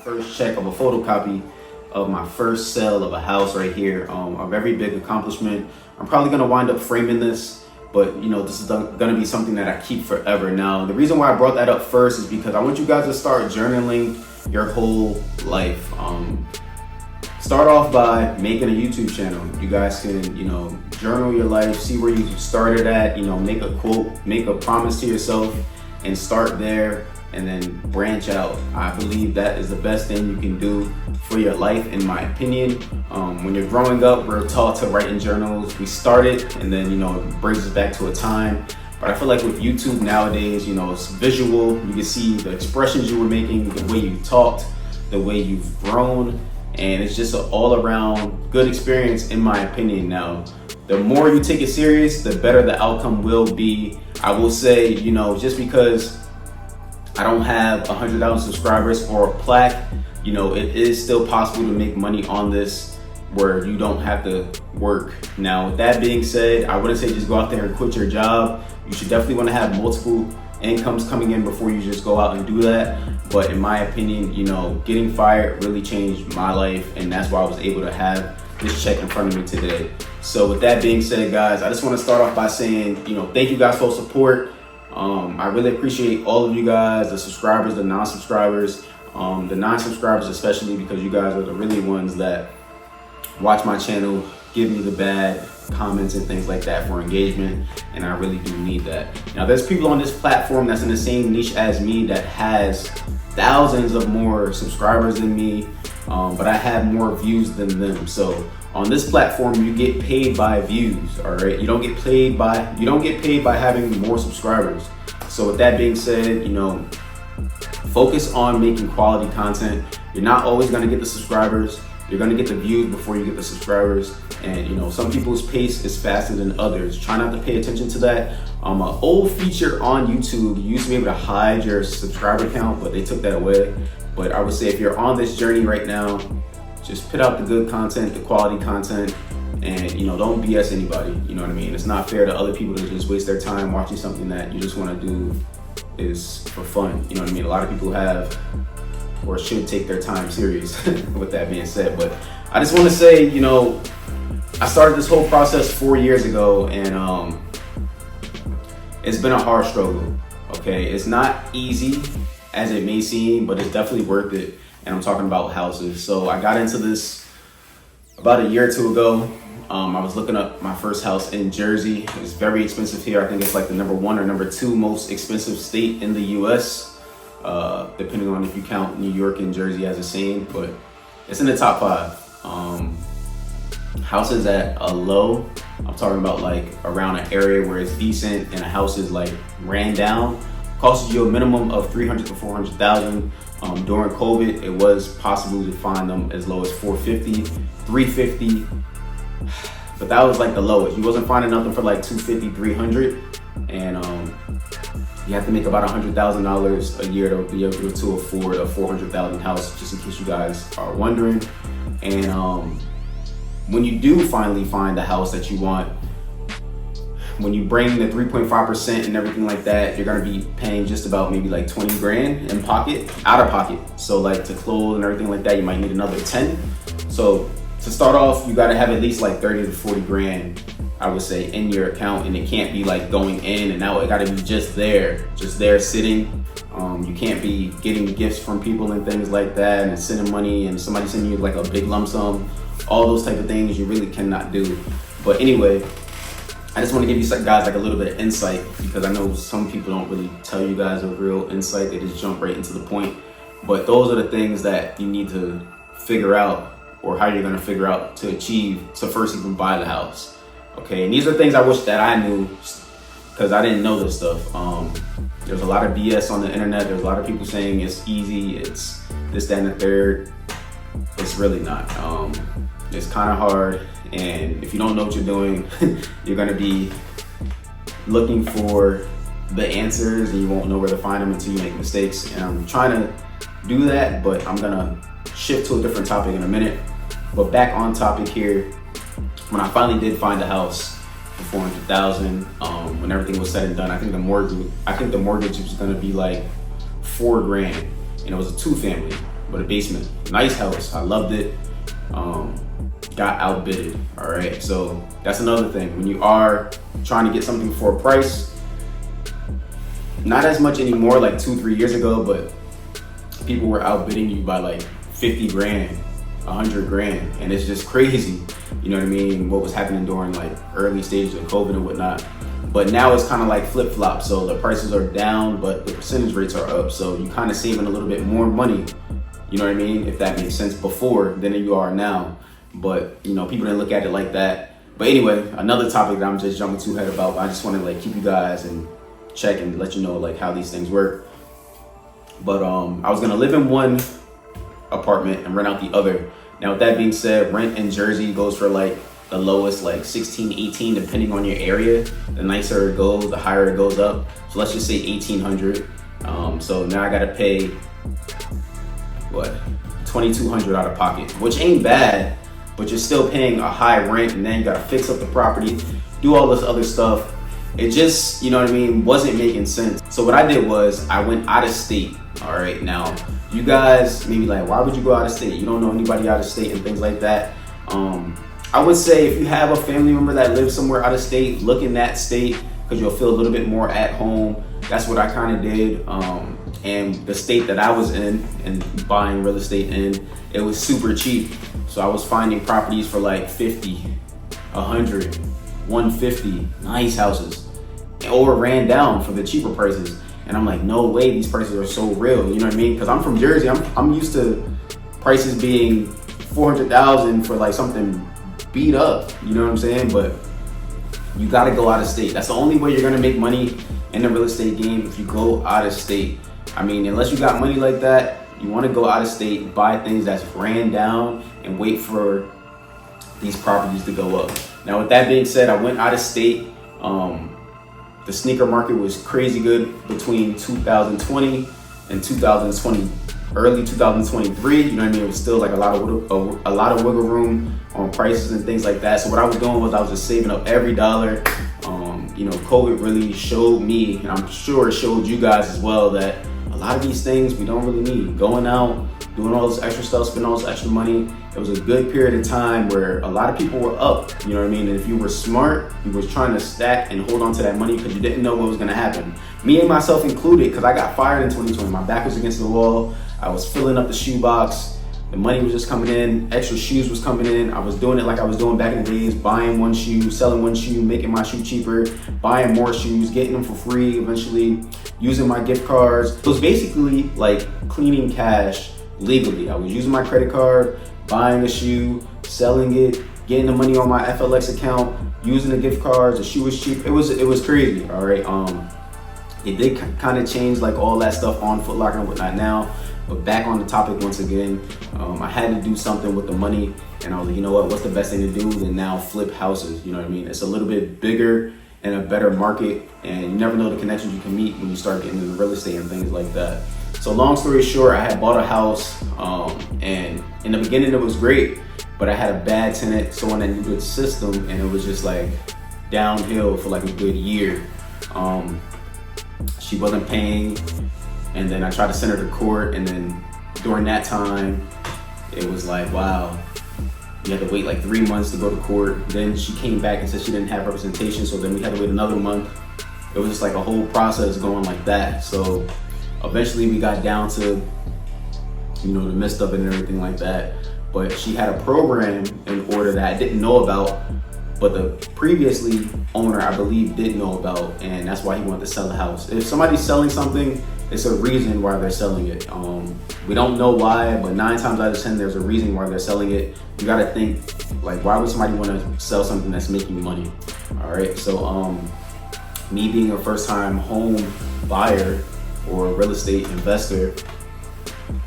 first check of a photocopy of my first sale of a house right here. A very big accomplishment. I'm probably gonna wind up framing this, but this is gonna be something that I keep forever. Now, the reason why I brought that up first is because I want you guys to start journaling your whole life. Start off by making a YouTube channel. You guys can, journal your life, see where you started at, make a quote, make a promise to yourself and start there and then branch out. I believe that is the best thing you can do for your life, in my opinion. When you're growing up, we're taught to write in journals. We start it and then, it brings us back to a time. But I feel like with YouTube nowadays, it's visual. You can see the expressions you were making, the way you talked, the way you've grown. And it's just an all around good experience, in my opinion. Now, the more you take it serious, the better the outcome will be. I will say, just because I don't have 100,000 subscribers or a plaque, it is still possible to make money on this where you don't have to work. Now, with that being said, I wouldn't say just go out there and quit your job. You should definitely want to have multiple incomes coming in before you just go out and do that. But in my opinion, getting fired really changed my life, and that's why I was able to have this check in front of me today. So with that being said, guys, I just want to start off by saying, thank you guys for support. I really appreciate all of you guys, the subscribers, the non-subscribers, the non-subscribers especially, because you guys are the really ones that watch my channel, give me the bad comments and things like that for engagement, and I really do need that. Now, there's people on this platform that's in the same niche as me that has thousands of more subscribers than me, but I have more views than them. So on this platform, you get paid by views, all right? You don't get paid by having more subscribers. So with that being said, focus on making quality content. You're not always gonna get the subscribers. You're gonna get the views before you get the subscribers. And some people's pace is faster than others. Try not to pay attention to that. An old feature on YouTube, you used to be able to hide your subscriber count, but they took that away. But I would say if you're on this journey right now, just put out the good content, the quality content, and don't BS anybody. You know what I mean? It's not fair to other people to just waste their time watching something that you just want to do is for fun. You know what I mean? A lot of people have or should take their time serious. With that being said, but I just want to say, I started this whole process 4 years ago, and it's been a hard struggle. Okay, it's not easy as it may seem, but it's definitely worth it. And I'm talking about houses. So I got into this about a year or two ago. I was looking up my first house in Jersey. It's very expensive here. I think it's like the number 1 or number 2 most expensive state in the US, depending on if you count New York and Jersey as the same, but it's in the top 5. Houses at a low, I'm talking about like around an area where it's decent and a house is like ran down, costs you a minimum of 300 to 400,000. During COVID, it was possible to find them as low as 450, 350, but that was like the lowest. You wasn't finding nothing for like 250, 300, and you have to make about $100,000 a year to be able to afford a 400,000 house, just in case you guys are wondering. And when you do finally find the house that you want, when you bring the 3.5% and everything like that, you're gonna be paying just about maybe like 20 grand in pocket, out of pocket. So like to close and everything like that, you might need another 10. So to start off, you gotta have at least like 30 to 40 grand, I would say, in your account, and it can't be like going in and out. It gotta be just there sitting. You can't be getting gifts from people and things like that, and sending money and somebody sending you like a big lump sum. All those type of things you really cannot do. But anyway, I just want to give you guys like a little bit of insight, because I know some people don't really tell you guys a real insight. They just jump right into the point. But those are the things that you need to figure out, or how you're going to figure out to achieve to first even buy the house. Okay, and these are things I wish that I knew, because I didn't know this stuff. There's a lot of BS on the internet. There's a lot of people saying it's easy, it's this, that, and the third. It's really not. It's kind of hard, and if you don't know what you're doing, you're gonna be looking for the answers, and you won't know where to find them until you make mistakes. And I'm trying to do that, but I'm gonna shift to a different topic in a minute. But back on topic here, when I finally did find a house for 400,000, when everything was said and done, I think the mortgage was gonna be like $4 grand, and it was a 2-family. with a basement. Nice house, I loved it. Got outbidded. All right, so that's another thing. When you are trying to get something for a price, not as much anymore like 2-3 years ago, but people were outbidding you by like 50 grand, 100 grand, and it's just crazy. You know what I mean? What was happening during like early stages of COVID and whatnot. But now it's kind of like flip-flop. So the prices are down, but the percentage rates are up. So you kind of saving a little bit more money, you know what I mean? If that makes sense, before than you are now. But you know, people didn't look at it like that. But anyway, another topic that I'm just jumping too ahead about. I just want to like keep you guys and check and let you know like how these things work. But I was gonna live in one apartment and rent out the other. Now with that being said, rent in Jersey goes for like the lowest like 16, 18, depending on your area. The nicer it goes, the higher it goes up. So let's just say 1,800. So now I gotta pay what, 2,200 out of pocket, which ain't bad, but you're still paying a high rent, and then you gotta fix up the property, do all this other stuff. It just, you know what I mean, wasn't making sense. So what I did was I went out of state. All right, now you guys may be like, why would you go out of state? You don't know anybody out of state and things like that. I would say if you have a family member that lives somewhere out of state, look in that state because you'll feel a little bit more at home. That's what I kind of did. And the state that I was in and buying real estate in, it was super cheap. So I was finding properties for like 50, 100, 150, nice houses, or ran down for the cheaper prices. And I'm like, no way, these prices are so real. You know what I mean? Because I'm from Jersey. I'm used to prices being 400,000 for like something beat up. You know what I'm saying? But you got to go out of state. That's the only way you're gonna make money in the real estate game, if you go out of state. I mean, unless you got money like that, you want to go out of state, buy things that's ran down, and wait for these properties to go up. Now, with that being said, I went out of state. The sneaker market was crazy good between 2020 and 2020, early 2023. You know what I mean? It was still like a lot of wiggle room on prices and things like that. So what I was doing was I was just saving up every dollar. You know, COVID really showed me, and I'm sure it showed you guys as well, that a lot of these things we don't really need. Going out, doing all this extra stuff, spending all this extra money. It was a good period of time where a lot of people were up, you know what I mean? And if you were smart, you was trying to stack and hold on to that money because you didn't know what was gonna happen. Me and myself included, because I got fired in 2020. My back was against the wall. I was filling up the shoebox. The money was just coming in, extra shoes was coming in. I was doing it like I was doing back in the days, buying one shoe, selling one shoe, making my shoe cheaper, buying more shoes, getting them for free, eventually using my gift cards. It was basically like cleaning cash legally. I was using my credit card, buying a shoe, selling it, getting the money on my FLX account, using the gift cards. The shoe was cheap. It was crazy, all right? It did kind of change like all that stuff on Foot Locker and whatnot now. But back on the topic once again, I had to do something with the money, and I was like, you know what, what's the best thing to do than now flip houses? You know what I mean? It's a little bit bigger and a better market, and you never know the connections you can meet when you start getting into real estate and things like that. So long story short, I had bought a house, and in the beginning it was great, but I had a bad tenant, someone that knew the system, and it was just like downhill for like a good year. She wasn't paying. And then I tried to send her to court, and then during that time, it was like, wow, you had to wait like 3 months to go to court. Then she came back and said she didn't have representation, so then we had to wait another month. It was just like a whole process going like that. So eventually we got down to, you know, the midst of it and everything like that. But she had a program in order that I didn't know about, but the previously owner, I believe, did know about, and that's why he wanted to sell the house. If somebody's selling something, it's a reason why they're selling it. We don't know why, but 9 times out of 10, there's a reason why they're selling it. You gotta think, like, why would somebody wanna sell something that's making money? All right, so me being a first-time home buyer or real estate investor,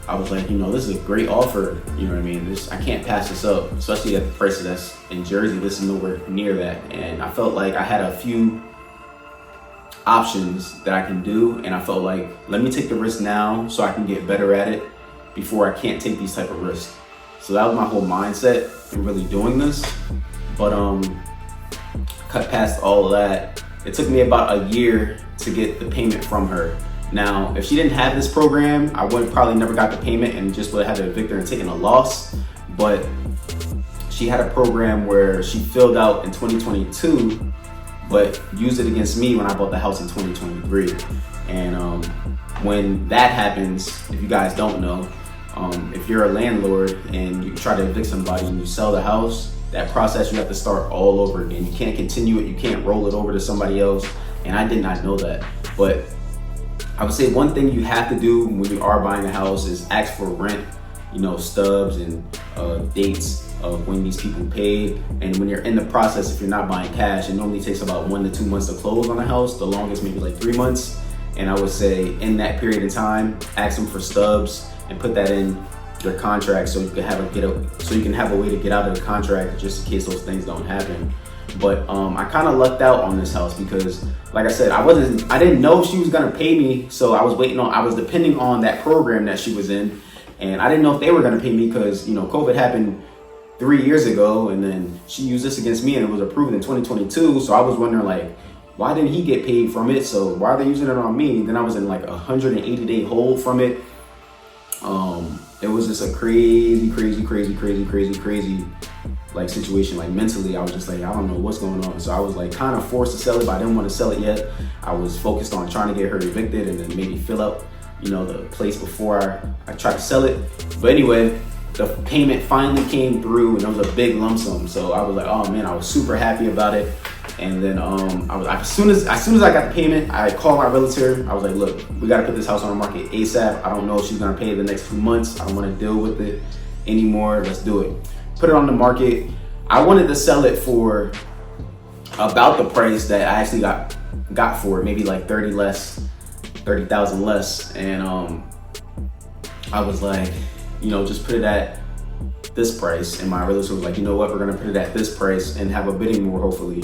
I was like, you know, this is a great offer. You know what I mean? I can't pass this up, especially at the prices that's in Jersey. This is nowhere near that. And I felt like I had a few options that I can do, and I felt like, let me take the risk now so I can get better at it before I can't take these type of risks. So that was my whole mindset in really doing this. But cut past all of that, it took me about a year to get the payment from her. Now, if she didn't have this program, I would probably never got the payment and just would have had to evict her and taken a loss. But she had a program where she filled out in 2022, but used it against me when I bought the house in 2023. And when that happens, if you guys don't know, if you're a landlord and you try to evict somebody and you sell the house, that process you have to start all over again. You can't continue it, you can't roll it over to somebody else. And I did not know that. But I would say one thing you have to do when you are buying a house is ask for rent, stubs and dates of when these people paid. And when you're in the process, if you're not buying cash, it normally takes about 1 to 2 months to close on a house, the longest maybe like 3 months. And I would say in that period of time, ask them for stubs and put that in your contract so you can have a way to get out of the contract just in case those things don't happen. But I kind of lucked out on this house because, like I said, I didn't know she was gonna pay me, so I was depending on that program that she was in, and I didn't know if they were gonna pay me because COVID happened 3 years ago, and then she used this against me and it was approved in 2022. So I was wondering, like, why didn't he get paid from it? So why are they using it on me? Then I was in like a 180-day hold from it. It was just a crazy like situation. Like mentally, I was just like, I don't know what's going on. So I was like kind of forced to sell it, but I didn't want to sell it yet. I was focused on trying to get her evicted and then maybe fill up, the place before I tried to sell it. But anyway, the payment finally came through and it was a big lump sum. So I was like, oh man, I was super happy about it. And then as soon as I got the payment, I called my realtor. I was like, look, we got to put this house on the market ASAP. I don't know if she's going to pay the next 2 months. I don't want to deal with it anymore. Let's do it. Put it on the market. I wanted to sell it for about the price that I actually got for it, maybe like 30,000 less. And I was like, just put it at this price. And my realtor was like, you know what, we're going to put it at this price and have a bidding war, hopefully.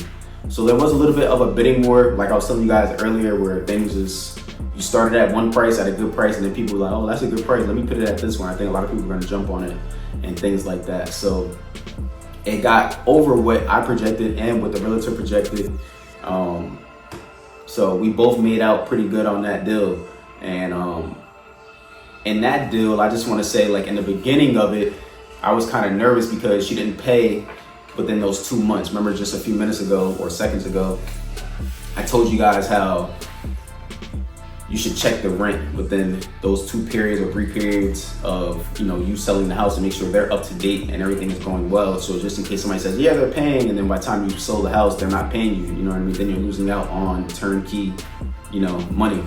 So there was a little bit of a bidding war, like I was telling you guys earlier, where things is, you started at one price, at a good price, and then people were like, oh, that's a good price, let me put it at this one. I think a lot of people are gonna jump on it and things like that. So it got over what I projected and what the realtor projected. So we both made out pretty good on that deal. And in that deal, I just wanna say, like in the beginning of it, I was kind of nervous because she didn't pay within those 2 months. Remember just a few minutes ago or seconds ago, I told you guys how you should check the rent within those 2 periods or 3 periods of you selling the house to make sure they're up to date and everything is going well. So just in case somebody says, yeah, they're paying, and then by the time you sold the house, they're not paying you, you know what I mean? Then you're losing out on turnkey, money.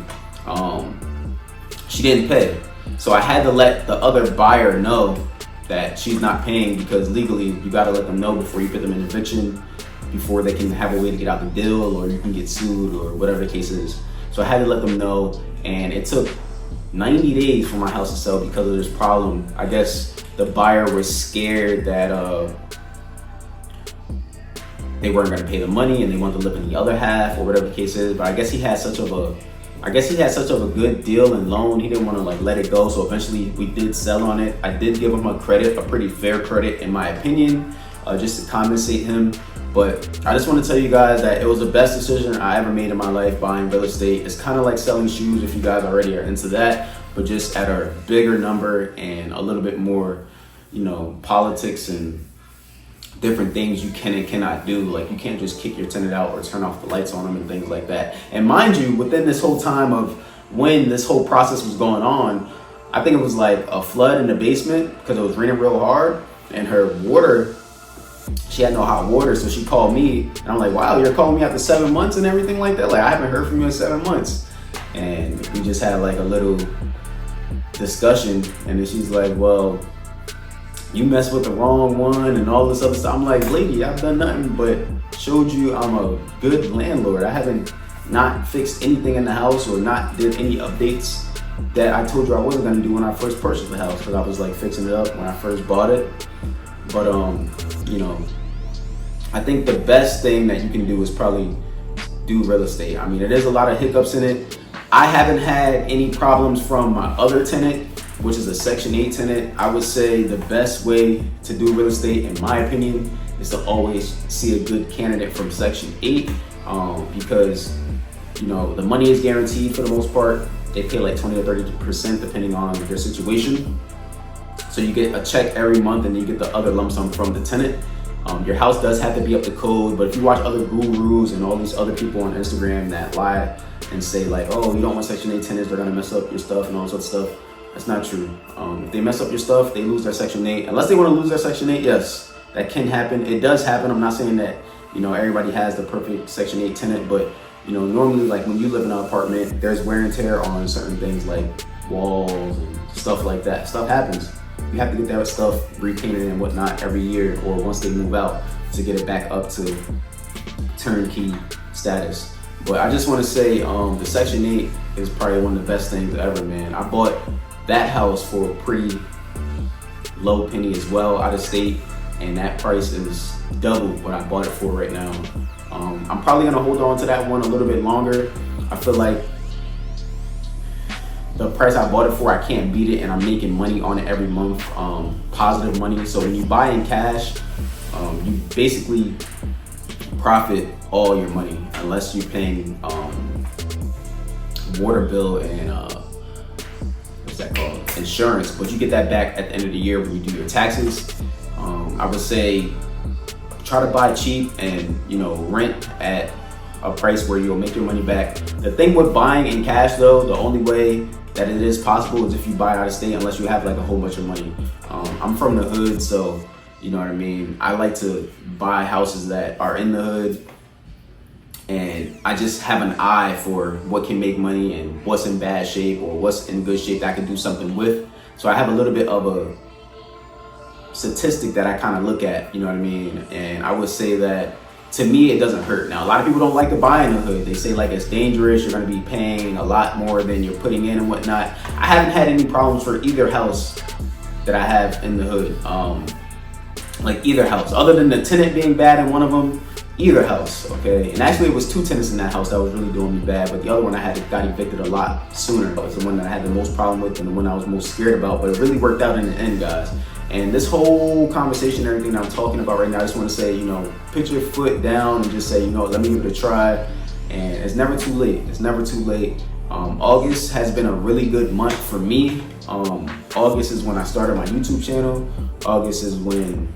She didn't pay. So I had to let the other buyer know that she's not paying, because legally you gotta let them know before you put them in eviction, before they can have a way to get out the deal, or you can get sued or whatever the case is. So I had to let them know, and it took 90 days for my house to sell because of this problem. I guess the buyer was scared that they weren't gonna pay the money and they wanted to live in the other half or whatever the case is. But I guess he had such of a good deal and loan, he didn't want to let it go. So eventually we did sell on it. I did give him a pretty fair credit in my opinion, just to compensate him. But I just want to tell you guys that it was the best decision I ever made in my life, buying real estate. It's kind of like selling shoes if you guys already are into that, but just at a bigger number and a little bit more, politics and different things you can and cannot do. Like you can't just kick your tenant out or turn off the lights on them and things like that. And mind you, within this whole time of when this whole process was going on, I think it was like a flood in the basement because it was raining real hard, and her water, she had no hot water. So she called me and I'm like, wow, you're calling me after 7 months and everything like that? Like I haven't heard from you in 7 months. And we just had like a little discussion, and then she's like, well, you messed with the wrong one and all this other stuff. I'm like, lady, I've done nothing but showed you I'm a good landlord. I haven't not fixed anything in the house or not did any updates that I told you I wasn't gonna do when I first purchased the house, because I was like fixing it up when I first bought it. But I think the best thing that you can do is probably do real estate. I mean, there's a lot of hiccups in it. I haven't had any problems from my other tenant, which is a Section 8 tenant. I would say the best way to do real estate, in my opinion, is to always see a good candidate from Section 8, because the money is guaranteed for the most part. They pay like 20 or 30% depending on their situation. So you get a check every month and you get the other lump sum from the tenant. Your house does have to be up to code, but if you watch other gurus and all these other people on Instagram that lie and say like, oh, you don't want Section 8 tenants, they're gonna mess up your stuff and all this other stuff, that's not true. If they mess up your stuff, they lose their Section 8. Unless they wanna lose their Section 8, yes, that can happen. It does happen. I'm not saying that, everybody has the perfect Section 8 tenant, but normally like when you live in an apartment, there's wear and tear on certain things like walls and stuff like that. Stuff happens. You have to get that stuff repainted and whatnot every year or once they move out to get it back up to turnkey status. But I just want to say the Section 8 is probably one of the best things ever, man. I bought that house for a pretty low penny as well, out of state, and that price is double what I bought it for right now. I'm probably gonna hold on to that one a little bit longer. I feel like the price I bought it for, I can't beat it, and I'm making money on it every month, positive money. So when you buy in cash, you basically profit all your money, unless you're paying water bill and what's that called? Insurance, but you get that back at the end of the year when you do your taxes. I would say try to buy cheap and rent at a price where you'll make your money back. The thing with buying in cash though, the only way that it is possible is if you buy out of state, unless you have like a whole bunch of money. I'm from the hood, so you know what I mean? I like to buy houses that are in the hood, and I just have an eye for what can make money and what's in bad shape or what's in good shape that I can do something with. So I have a little bit of a statistic that I kind of look at, you know what I mean? And I would say that to me, it doesn't hurt. Now, a lot of people don't like to buy in the hood. They say like it's dangerous, you're gonna be paying a lot more than you're putting in and whatnot. I haven't had any problems for either house that I have in the hood. Like either house, other than the tenant being bad in one of them, either house, okay? And actually it was two tenants in that house that was really doing me bad, but the other one got evicted a lot sooner. It was the one that I had the most problem with and the one I was most scared about, but it really worked out in the end, guys. And this whole conversation, everything that I'm talking about right now, I just want to say, put your foot down and just say, let me give it a try. And it's never too late. It's never too late. August has been a really good month for me. August is when I started my YouTube channel. August is when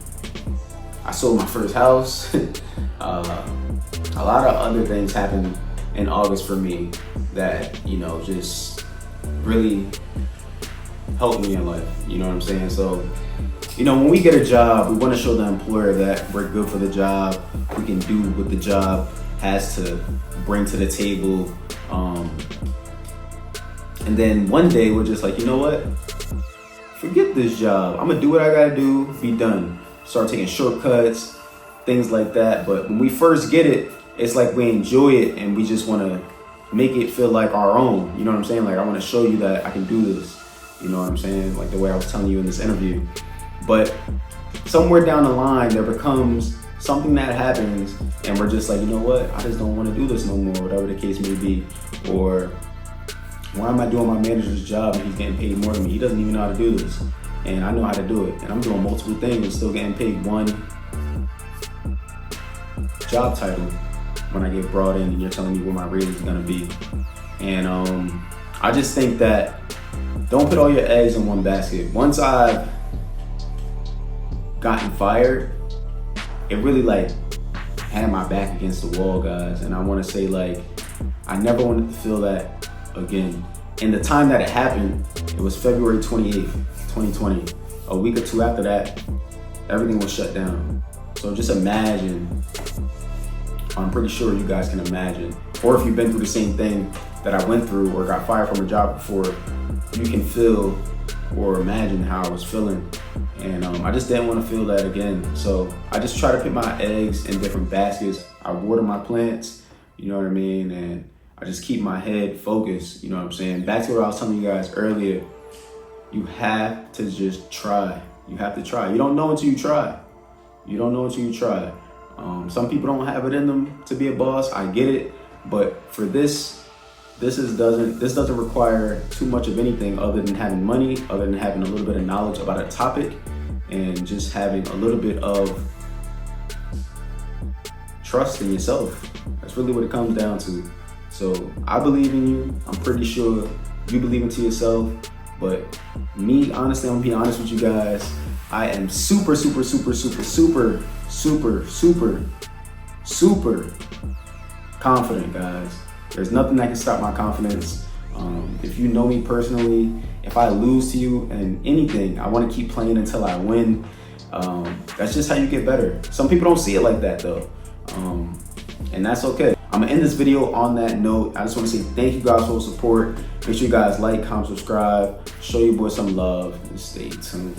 I sold my first house. A lot of other things happened in August for me that, just really helped me in life. You know what I'm saying? So, when we get a job, we want to show the employer that we're good for the job. We can do what the job has to bring to the table. And then one day we're just like, you know what? Forget this job. I'm gonna do what I gotta do, be done. Start taking shortcuts, things like that. But when we first get it, it's like we enjoy it and we just wanna make it feel like our own. You know what I'm saying? Like I wanna show you that I can do this. You know what I'm saying? Like the way I was telling you in this interview. But somewhere down the line, there becomes something that happens and we're just like, you know what? I just don't want to do this no more, whatever the case may be. Or why am I doing my manager's job and he's getting paid more than me? He doesn't even know how to do this. And I know how to do it. And I'm doing multiple things and still getting paid one job title when I get brought in and you're telling me where my raise is gonna be. And I just think that don't put all your eggs in one basket. Once I've gotten fired, it really had my back against the wall, guys. And I want to say I never wanted to feel that again. And the time that it happened, it was February 28th, 2020. A week or two after that, everything was shut down. So just imagine, I'm pretty sure you guys can imagine, or if you've been through the same thing that I went through or got fired from a job before, you can feel or imagine how I was feeling. And I just didn't want to feel that again. So I just try to put my eggs in different baskets. I water my plants, you know what I mean? And I just keep my head focused, you know what I'm saying? Back to what I was telling you guys earlier, you have to just try. You have to try. You don't know until you try. You don't know until you try. Some people don't have it in them to be a boss. I get it. But for this doesn't require too much of anything other than having money, other than having a little bit of knowledge about a topic, and just having a little bit of trust in yourself. That's really what it comes down to. So I believe in you. I'm pretty sure You believe into yourself. But me, honestly, I'm gonna be honest with you guys. I am super confident, guys. There's nothing that can stop my confidence. If you know me personally, if I lose to you in anything, I want to keep playing until I win. That's just how you get better. Some people don't see it like that though, and that's okay. I'm gonna end this video on that note. I just want to say thank you guys for the support. Make sure you guys like, comment, subscribe, show your boy some love, and stay tuned.